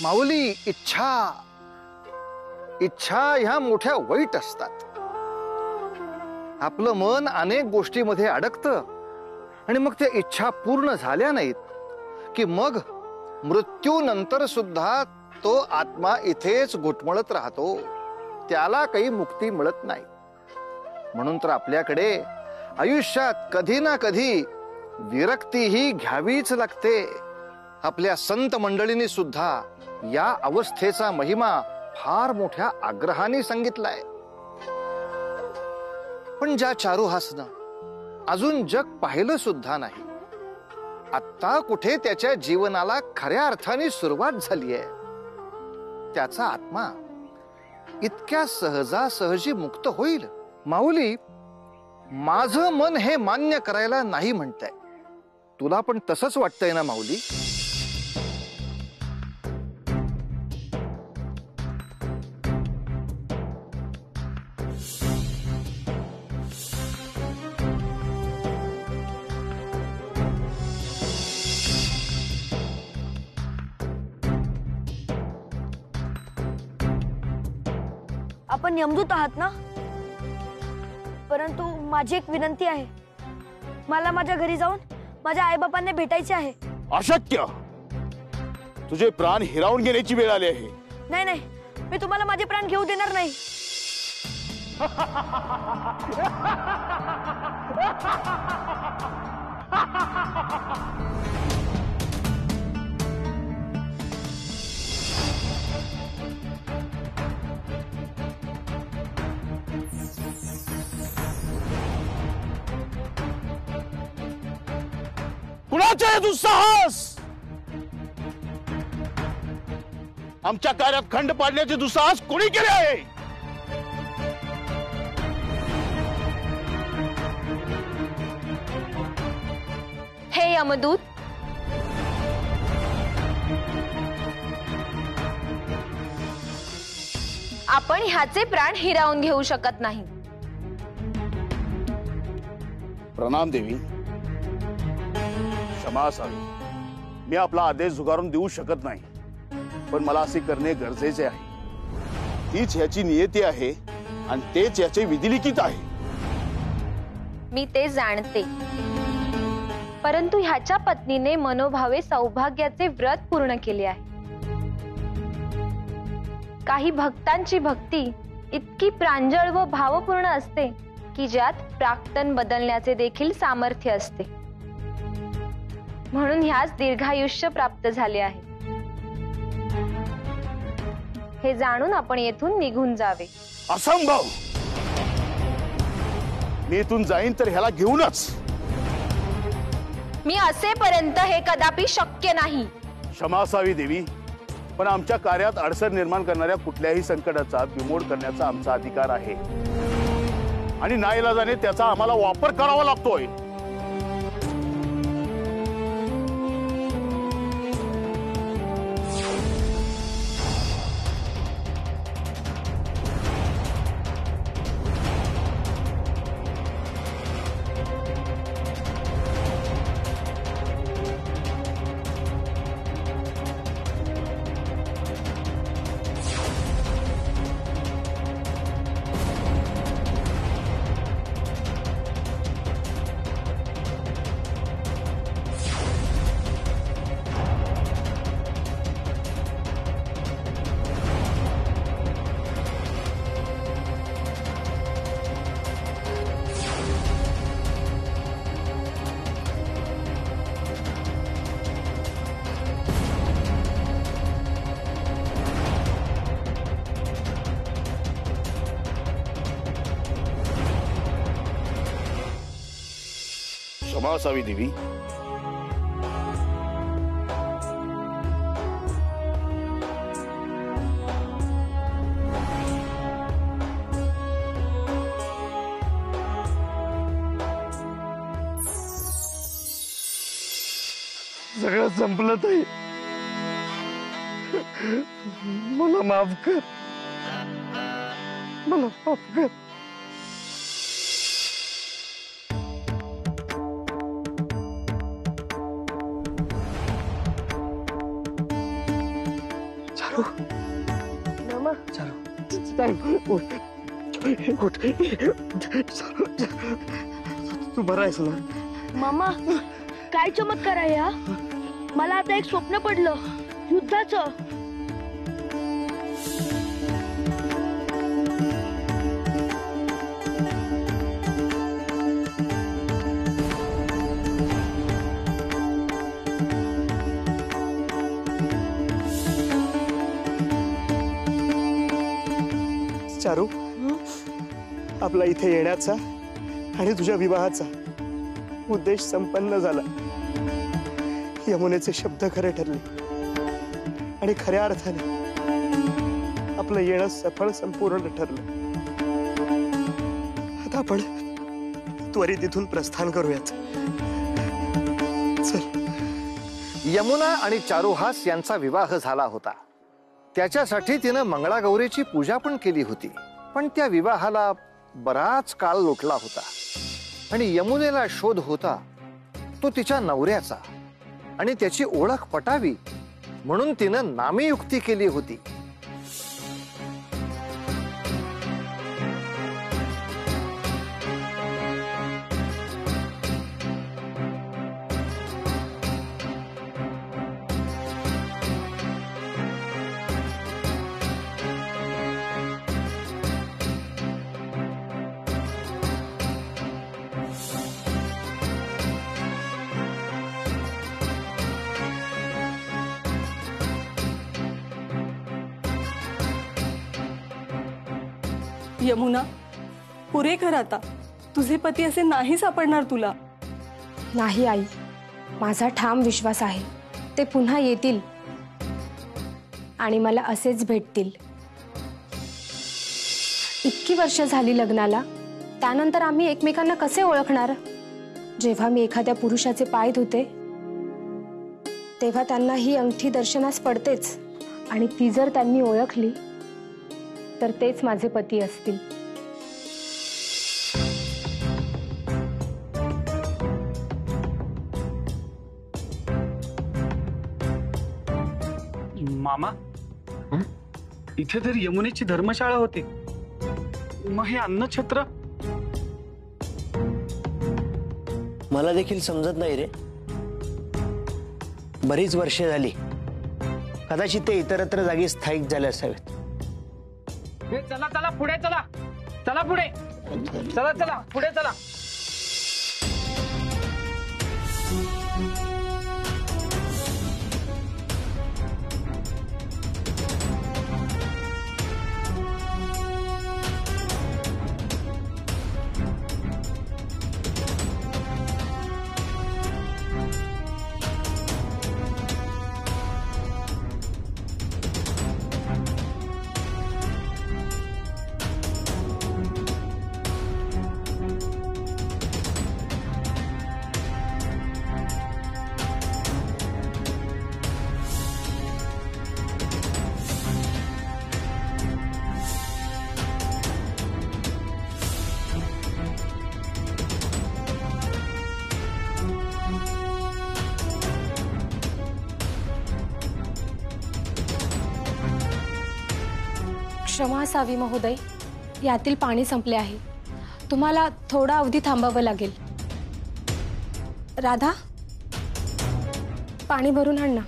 माऊली, इच्छा इच्छा ह्या मोठ्या वाईट असतात. आपलं मन अनेक गोष्टीमध्ये अडकतं आणि मग त्या इच्छा पूर्ण झाल्या नाहीत की मग मृत्यूनंतर सुद्धा तो आत्मा इथेच घुटमळत राहतो. त्याला काही मुक्ती मिळत नाही. म्हणून तर आपल्याकडे आयुष्यात कधी ना कधी विरक्तीही घ्यावीच लागते. आपल्या संत मंडळींनी सुद्धा या अवस्थेचा महिमा फार मोठ्या आग्रहाने सांगितलाय. पण ज्या चारुहासनं अजून जग पाहिलं सुद्धा नाही, आत्ता कुठे त्याच्या जीवनाला खऱ्या अर्थाने सुरुवात झाली आहे, त्याचा आत्मा इतक्या सहजासहजी मुक्त होईल? माऊली, माझं मन हे मान्य करायला नाही म्हणतंय. तुला पण तसंच वाटतंय ना माऊली? आपण यमदूत आहात ना? परंतु माझी एक विनंती आहे. मला माझ्या घरी जाऊन माझ्या आईबापांना भेटायचे आहे. अशक्य. तुझे प्राण हिरावून घेण्याची वेळ आली आहे. नाही नाही, मी तुम्हाला माझे प्राण घेऊ देणार नाही. कुणाचा आहे दुस्साहस? आमच्या कार्यात खंड पाडण्याचे दुस्साहस कोणी केले आहे? हे यमदूत, आपण ह्याचे प्राण हिरावून घेऊ शकत नाही. प्रणाम देवी. क्षमा असावी. मी आपला आदेश झुगारून देऊ शकत नाही, पण मला असे करणे गरजेचे आहे. तीच ह्याची नियती आहे आणि तेच याचे विधिलिखित आहे. मी ते जाणते, परंतु ह्याच्या पत्नीने मनोभावे सौभाग्याचे व्रत पूर्ण केले आहे. काही भक्तांची भक्ती इतकी प्रांजळ व भावपूर्ण असते की ज्यात प्राक्तन बदलण्याचे देखील सामर्थ्य असते. म्हणून ह्यास दीर्घायुष्य प्राप्त झाले आहे. हे जाणून आपण येथून निघून जावे. असंभव. मी इथून जाईन तर ह्याला घेऊनच. मी असेपर्यंत हे कदापि शक्य नाही. क्षमा असावी देवी, पण आमच्या कार्यात अडचण निर्माण करणाऱ्या कुठल्याही संकटाचा बिमोड करण्याचा आमचा अधिकार आहे आणि नाईलाजाने त्याचा आम्हाला वापर करावा लागतोय. क्षमा असावी देवी. सगळं संपलं ताई. मला माफ कर. मला माफ कर. मामा तू बरा आहेस ना? मामा काय चमत्कार आहे हा? मला आता एक स्वप्न पडलं युद्धाचं. चारू, आपला इथे येण्याचा आणि तुझ्या विवाहाचा उद्देश संपन्न झाला. यमुनेचे शब्द खरे ठरले आणि खऱ्या अर्थाने आपलं येणं सफळ संपूर्ण ठरलं. आता आपण त्वरित इथून प्रस्थान करूयात. चल. यमुना आणि चारुहास यांचा विवाह झाला होता. त्याच्यासाठी तिनं मंगळागौरीची पूजा पण केली होती. पण त्या विवाहाला बराच काळ लोटला होता आणि यमुनेला शोध होता तो तिच्या नवऱ्याचा आणि त्याची ओळख पटावी म्हणून तिनं नामेयुक्ती केली होती. यमुना, पुरे कर आता. तुझे पती असे नाही सापडणार तुला. नाही आई, माझा ठाम विश्वास आहे ते पुन्हा येतील आणि मला असेच भेटतील. इतकी वर्ष झाली लग्नाला, त्यानंतर आम्ही एकमेकांना कसे ओळखणार? जेव्हा मी एखाद्या पुरुषाचे पाय धुते तेव्हा त्यांना ही अंगठी दर्शनास पडतेच आणि ती जर त्यांनी ओळखली तर तेच माझे पती असतील. मामा, इथे तर यमुनेची धर्मशाळा होती, मग हे अन्नछत्र? मला देखील समजत नाही रे. बरीच वर्षे झाली, कदाचित ते इतरत्र जागी स्थायिक झाले असावेत. चला चला पुढे चला, चला पुढे, चला चला पुढे चला. क्षमा असावी महोदय, यातील पाणी संपले आहे. तुम्हाला थोडा अवधी थांबावं लागेल. राधा, पाणी भरून आण ना.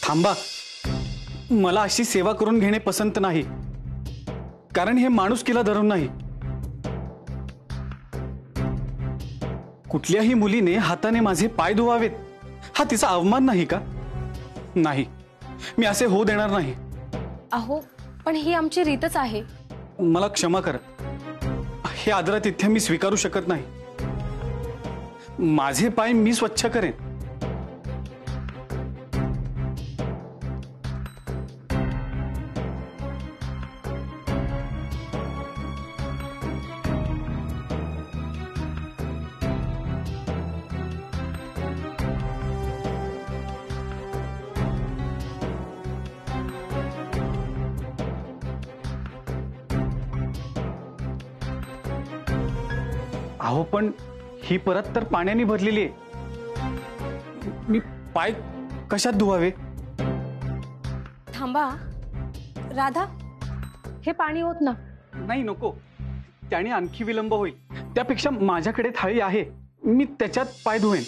थांबा, मला अशी सेवा करून घेणे पसंत नाही, कारण हे माणुसकीला धरून नाही. कुठल्याही मुलीने हाताने माझे पाय धुवावेत हा तिचा अवमान नाही का? नाही, मी असे होऊ देणार नाही. अहो, पण ही आमची रीतच आहे. मला क्षमा करा, हे आदरातिथ्य मी स्वीकारू शकत नाही. माझे पाय मी स्वच्छ करेन. अहो, पण ही परत तर पाण्याने भरलेली आहे. मी पाय कशात धुवावे? थांबा राधा, हे पाणी होत ना. नाही नको, त्याने आणखी विलंब होईल. त्यापेक्षा माझ्याकडे थाळी आहे, मी त्याच्यात पाय धुवेन.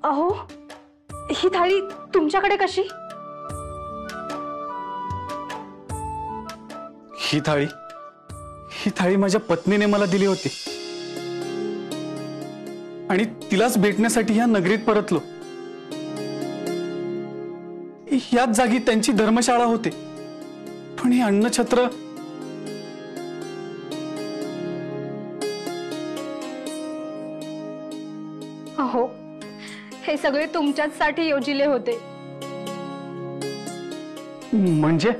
अहो, ही थाळी तुमच्याकडे कशी? ही थाळी माझ्या पत्नीने मला दिली होती आणि तिलाच भेटण्यासाठी ह्या नगरीत परतलो. याच जागी त्यांची धर्मशाळा होते, पण हे अन्नछत्र अहो, हे सगळे तुमच्याचसाठी योजिले होते. म्हणजे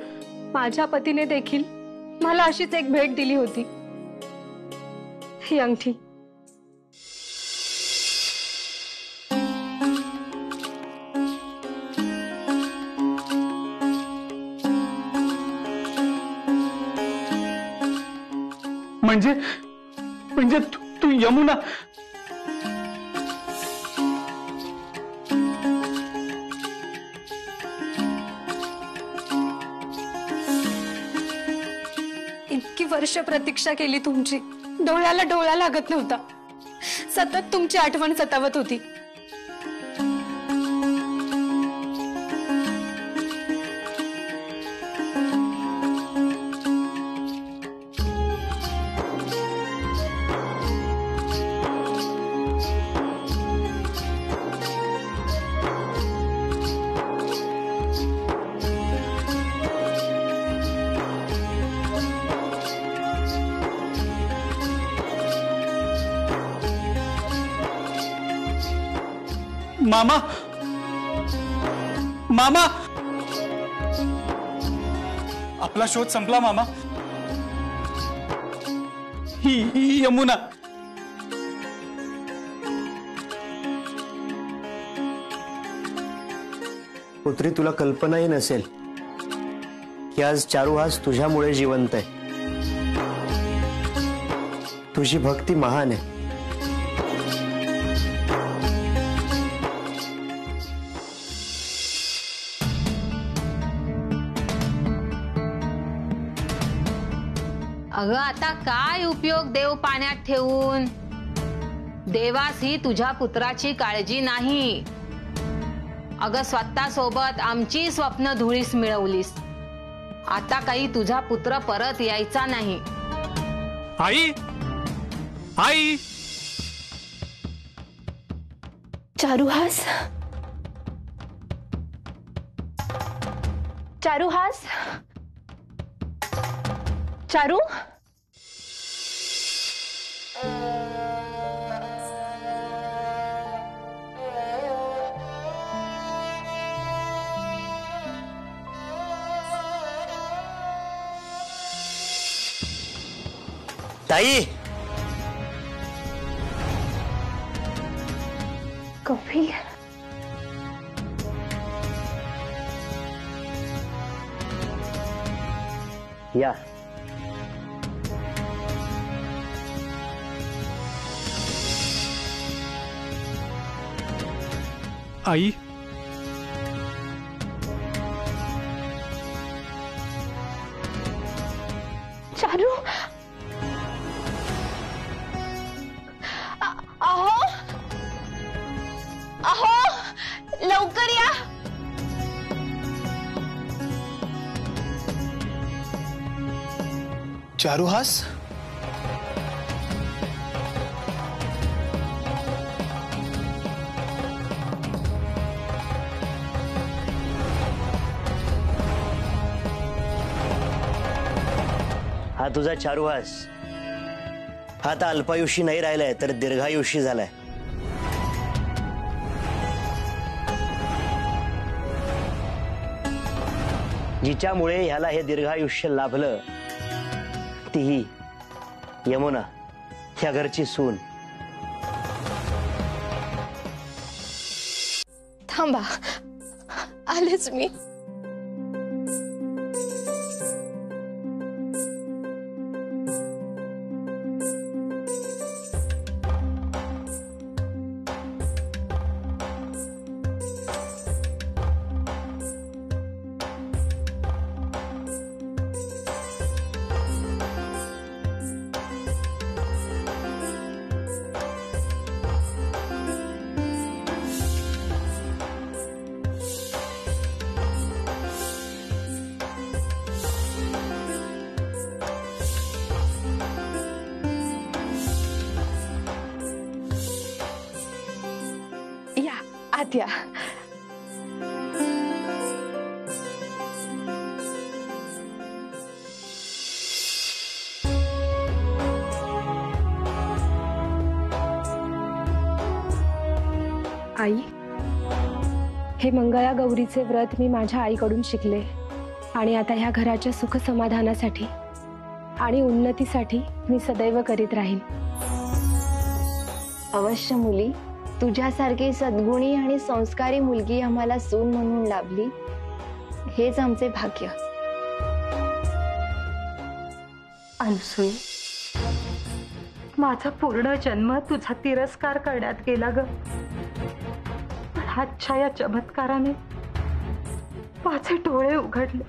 माझ्या पतीने देखील मला अशीच एक भेट दिली होती, ही अंगठी. म्हणजे तू यमुना. इतकी वर्ष प्रतीक्षा केली तुमची, डोळ्याला डोळा लागत नव्हता. सतत तुमची आठवण सतावत होती. मामा, मामा, आपला शोध संपला मामा. ही यमुना. पुत्री, तुला कल्पनाही नसेल की आज चारुहास तुझ्यामुळे जिवंत आहे. तुझी भक्ती महान आहे. अगं आता काय उपयोग देव पाण्यात ठेवून? देवास ही तुझ्या पुत्राची काळजी नाही. अगं स्वतः सोबत आमची स्वप्न धुळीस मिळवलीस. आता काही तुझा पुत्र परत यायचा नाही. आई, आई. चारुहास, चारुहास, चारू. ताई, कपिल. या. आई, चारू. अहो, अहो, लवकर या. चारुहास, तुझा चारुहास हा आता अल्पायुषी नाही राहिलाय तर दीर्घायुषी झालाय. जिच्यामुळे ह्याला हे दीर्घायुष्य लाभलं तीही यमुना, ह्या घरची सून. थांबा, आलेच मी. या आत या. आई, हे मंगळा गौरीचे व्रत मी माझ्या आईकडून शिकले आणि आता ह्या घराच्या सुख समाधानासाठी आणि उन्नतीसाठी मी सदैव करीत राहीन. अवश्य मुली, तुझ्यासारखी सद्गुणी आणि संस्कारी मुलगी आम्हाला सून म्हणून लाभली, हेच आमचे भाग्य. अनसुई, माझा पूर्ण जन्म तुझा तिरस्कार करण्यात गेला ग. पण आजच्या या चमत्काराने माझे डोळे उघडले.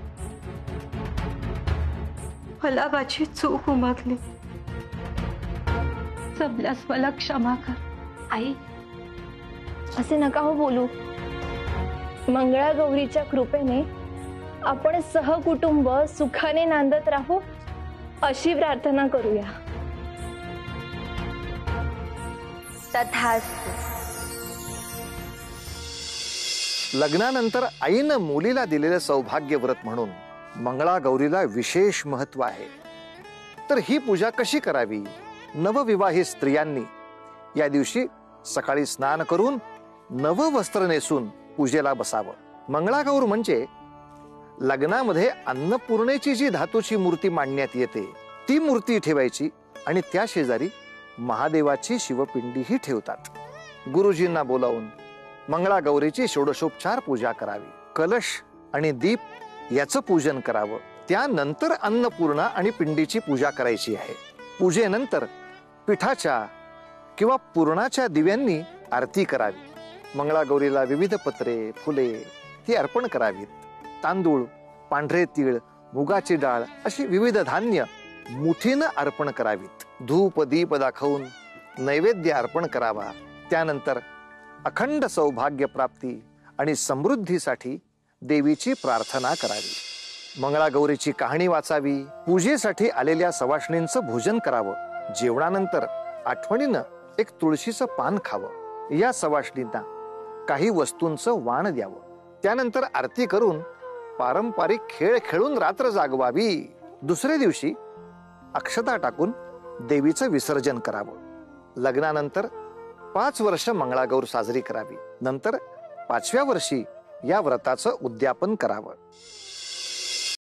मला माझी चूक उमगली. जमल्यास मला क्षमा कर. आई, असे नका हो बोलू. मंगळागौरीच्या कृपेने आपण सहकुटुंब सुखाने नांदत राहू अशी प्रार्थना करूया. तथास्तु. लग्नानंतर आईनं मुलीला दिलेलं सौभाग्य व्रत म्हणून मंगळागौरीला विशेष महत्व आहे. तर ही पूजा कशी करावी? नवविवाहित स्त्रियांनी या दिवशी सकाळी स्नान करून नववस्त्र नेसून पूजेला बसावं. मंगळागौर म्हणजे लग्नामध्ये अन्नपूर्णेची जी धातूची मूर्ती मांडण्यात येते ती मूर्ती ठेवायची आणि त्या शेजारी महादेवाची शिवपिंडीही ठेवतात. गुरुजींना बोलावून मंगळागौरीची षोडशोपचार पूजा करावी. कलश आणि दीप याचं पूजन करावं. त्यानंतर अन्नपूर्णा आणि पिंडीची पूजा करायची आहे. पूजेनंतर पिठाच्या किंवा पुरणाच्या दिव्यांनी आरती करावी. मंगळागौरीला विविध पत्रे, फुले ही अर्पण करावीत. तांदूळ, पांढरे तीळ, मुगाची डाळ अशी विविध धान्य मुठीनं अर्पण करावीत. धूप दीप दाखवून नैवेद्य अर्पण करावा. त्यानंतर अखंड सौभाग्य प्राप्ती आणि समृद्धीसाठी देवीची प्रार्थना करावी. मंगळागौरीची कहाणी वाचावी. पूजेसाठी आलेल्या सवाष्णींचं भोजन करावं. जेवणानंतर आठवणीनं एक तुळशीचं पान खावं. या सवाष्णींना काही वस्तूंचं वाण द्यावं. त्यानंतर आरती करून पारंपरिक खेळ खेळून रात्र जागवावी. दुसऱ्या दिवशी अक्षता टाकून देवीचं विसर्जन करावं. लग्नानंतर 5 वर्ष मंगळागौर साजरी करावी. नंतर 5व्या वर्षी या व्रताचं उद्यापन करावं.